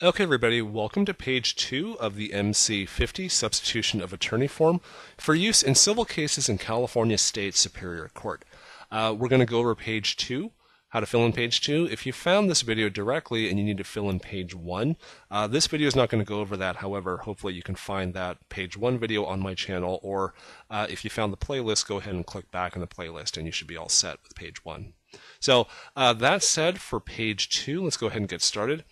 Okay, everybody, welcome to page 2 of the MC50 Substitution of Attorney form for use in civil cases in California State Superior Court. We're going to go over page 2, how to fill in page 2. If you found this video directly and you need to fill in page 1, this video is not going to go over that. However, hopefully you can find that page 1 video on my channel, or if you found the playlist, go ahead and click back in the playlist and you should be all set with page 1. So that said, for page 2, let's go ahead and get started.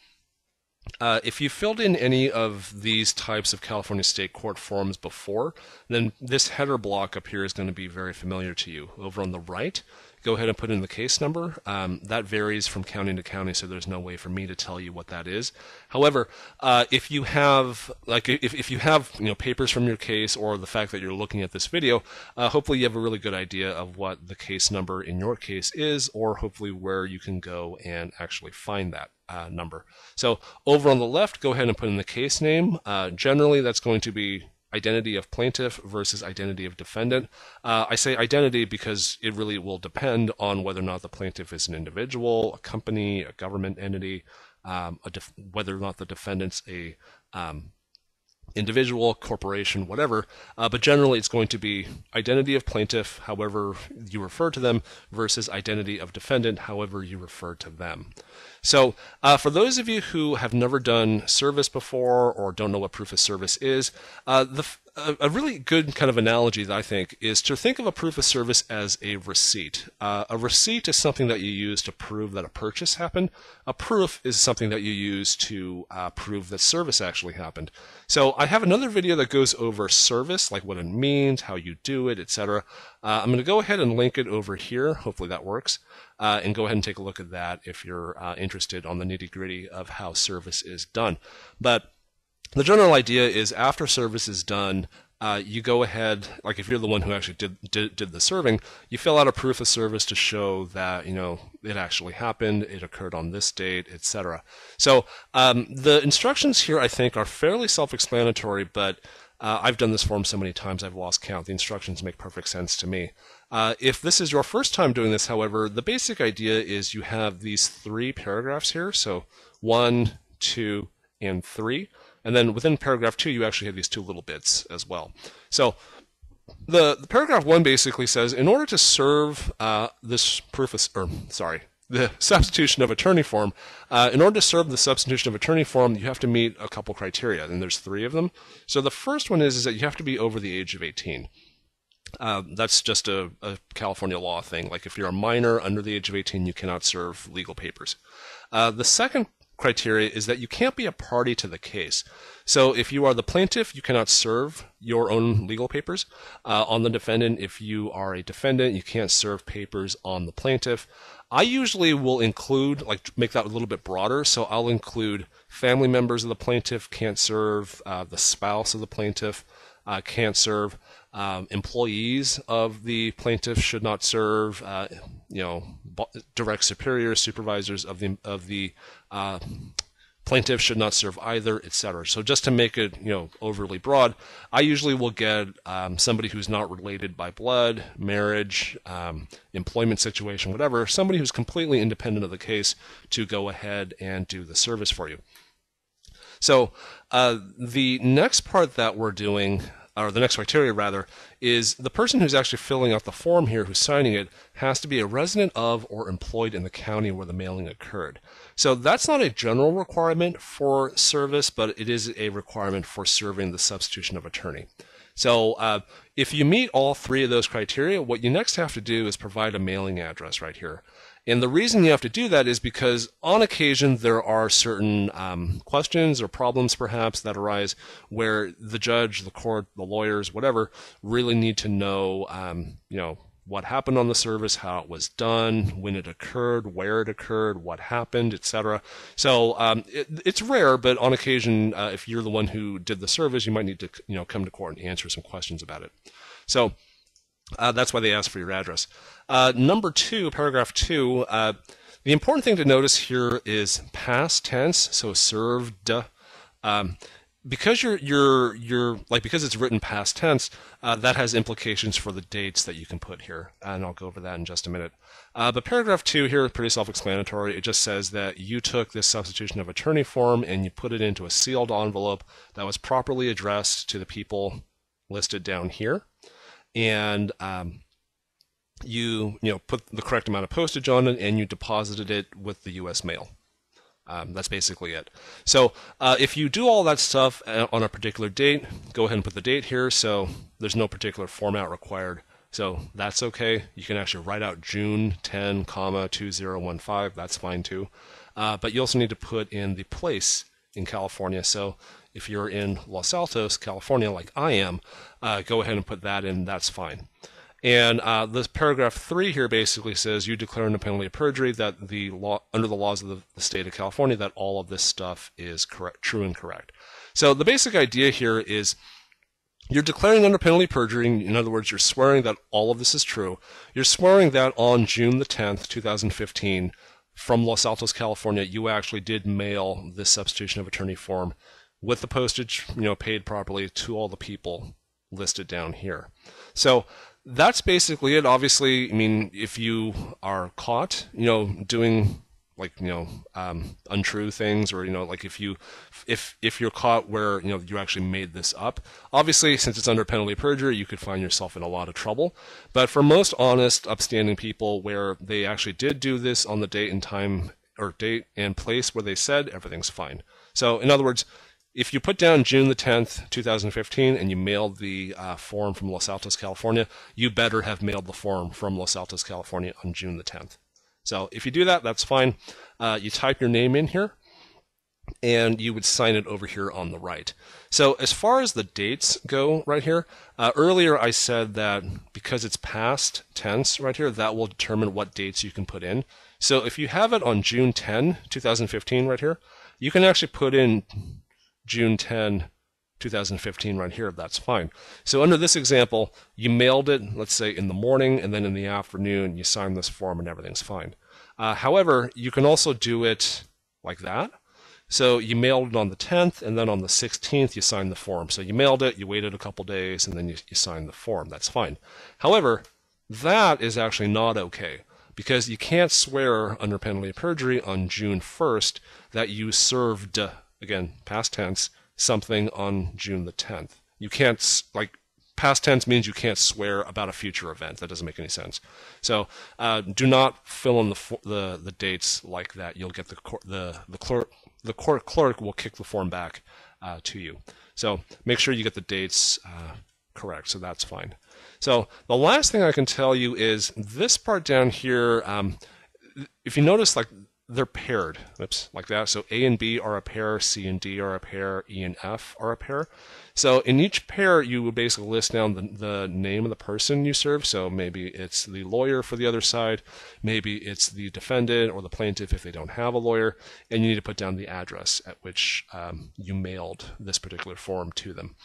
If you filled in any of these types of California State Court forms before, then this header block up here is going to be very familiar to you. Over on the right, go ahead and put in the case number. That varies from county to county, so there's no way for me to tell you what that is. However, if you have if you have papers from your case, or the fact that you're looking at this video, hopefully you have a really good idea of what the case number in your case is, or hopefully where you can go and actually find that number. So over on the left, go ahead and put in the case name. Generally, that's going to be identity of plaintiff versus identity of defendant. I say identity because it really will depend on whether or not the plaintiff is an individual, a company, a government entity, whether or not the defendant's a individual, corporation, whatever, but generally it's going to be identity of plaintiff, however you refer to them, versus identity of defendant, however you refer to them. So for those of you who have never done service before or don't know what proof of service is, a really good kind of analogy that I think is to think of a proof of service as a receipt. A receipt is something that you use to prove that a purchase happened. A proof is something that you use to prove that service actually happened. So I have another video that goes over service, like what it means, how you do it, etc. I'm going to go ahead and link it over here. Hopefully that works. And go ahead and take a look at that if you're interested on the nitty-gritty of how service is done. But the general idea is after service is done, you go ahead, like if you're the one who actually did the serving, you fill out a proof of service to show that it actually happened, it occurred on this date, etc. So the instructions here I think are fairly self-explanatory, but I've done this form so many times I've lost count. The instructions make perfect sense to me. If this is your first time doing this, however, the basic idea is you have these 3 paragraphs here, so 1, 2, and 3. And then within paragraph 2, you actually have these 2 little bits as well. So the paragraph 1 basically says, in order to serve this the substitution of attorney form, in order to serve the substitution of attorney form, you have to meet a couple criteria, and there's 3 of them. So the first one is that you have to be over the age of 18. That's just a California law thing. Like if you're a minor under the age of 18, you cannot serve legal papers. The second criteria is that you can't be a party to the case. So if you are the plaintiff, you cannot serve your own legal papers on the defendant. If you are a defendant, you can't serve papers on the plaintiff. I usually will include, make that a little bit broader, so I'll include family members of the plaintiff can't serve, the spouse of the plaintiff can't serve, employees of the plaintiff should not serve, direct superiors, supervisors of the plaintiff should not serve either, etc. So just to make it overly broad, I usually will get somebody who's not related by blood, marriage, employment situation, whatever, somebody who's completely independent of the case to go ahead and do the service for you. So the next part that we're doing, or the next criteria rather, is the person who's actually filling out the form here, who's signing it, has to be a resident of or employed in the county where the mailing occurred. So that's not a general requirement for service, but it is a requirement for serving the substitution of attorney. So if you meet all 3 of those criteria, what you next have to do is provide a mailing address right here. And the reason you have to do that is because on occasion there are certain questions or problems perhaps that arise where the judge, the court, the lawyers, whatever, really need to know, what happened on the service, how it was done, when it occurred, where it occurred, what happened, etc. So it's rare, but on occasion, if you're the one who did the service, you might need to come to court and answer some questions about it. So that's why they ask for your address. Number 2, paragraph 2, the important thing to notice here is past tense, so served. because because it's written past tense, that has implications for the dates that you can put here, and I'll go over that in just a minute. But paragraph 2 here is pretty self-explanatory. It just says that you took this substitution of attorney form and you put it into a sealed envelope that was properly addressed to the people listed down here, and you put the correct amount of postage on it, and you deposited it with the U.S. mail. That's basically it. So if you do all that stuff on a particular date, go ahead and put the date here. So there's no particular format required. So that's okay. You can actually write out June 10, 2015. That's fine too. But you also need to put in the place in California. So if you're in Los Altos, California, like I am, go ahead and put that in. That's fine. And this paragraph 3 here basically says you declare under penalty of perjury that under the laws of the state of California, that all of this stuff is correct, true and correct. So the basic idea here is you're declaring under penalty of perjury. In other words, you're swearing that all of this is true. You're swearing that on June the 10th, 2015, from Los Altos, California, you actually did mail this substitution of attorney form with the postage, paid properly to all the people listed down here. So that's basically it. Obviously, I mean, if you are caught, doing untrue things, or like if you're caught where you actually made this up, obviously since it's under penalty of perjury, you could find yourself in a lot of trouble. But for most honest, upstanding people, where they actually did do this on the date and time, or date and place where they said, everything's fine. So in other words, if you put down June the 10th, 2015, and you mailed the form from Los Altos, California, you better have mailed the form from Los Altos, California on June the 10th. So if you do that, that's fine. You type your name in here, and you would sign it over here on the right. So as far as the dates go right here, earlier I said that because it's past tense right here, that will determine what dates you can put in. So if you have it on June 10, 2015 right here, you can actually put in June 10, 2015 right here. That's fine. So under this example, you mailed it, let's say in the morning, and then in the afternoon you sign this form and everything's fine. However, you can also do it like that. So you mailed it on the 10th, and then on the 16th you signed the form. So you mailed it, you waited a couple days, and then you signed the form. That's fine. However, that is actually not okay, because you can't swear under penalty of perjury on June 1st that you served, again, past tense, something on June the 10th. You can't, past tense means you can't swear about a future event. That doesn't make any sense. So do not fill in the dates like that. You'll get the court clerk will kick the form back to you. So make sure you get the dates correct. So that's fine. So the last thing I can tell you is this part down here. If you notice, they're paired, like that. So A and B are a pair, C and D are a pair, E and F are a pair. So in each pair, you would basically list down the name of the person you serve. So maybe it's the lawyer for the other side, maybe it's the defendant or the plaintiff if they don't have a lawyer, and you need to put down the address at which you mailed this particular form to them.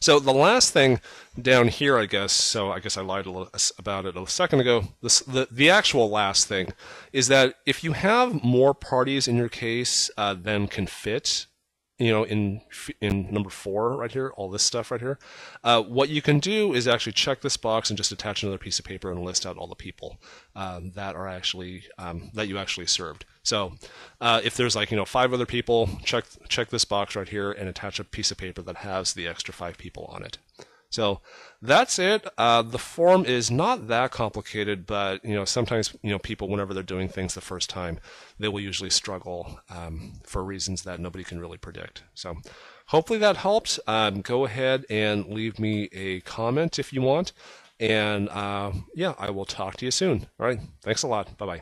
So the last thing down here, I guess I lied a little about it a second ago. The actual last thing is that if you have more parties in your case than can fit, in number 4 right here, all this stuff right here, what you can do is actually check this box and just attach another piece of paper and list out all the people that are actually that you actually served. So if there's 5 other people, check this box right here and attach a piece of paper that has the extra 5 people on it. So that's it. The form is not that complicated, but sometimes people, whenever they're doing things the first time, they will usually struggle for reasons that nobody can really predict. So hopefully that helped. Go ahead and leave me a comment if you want, and yeah, I will talk to you soon. All right, thanks a lot. Bye bye.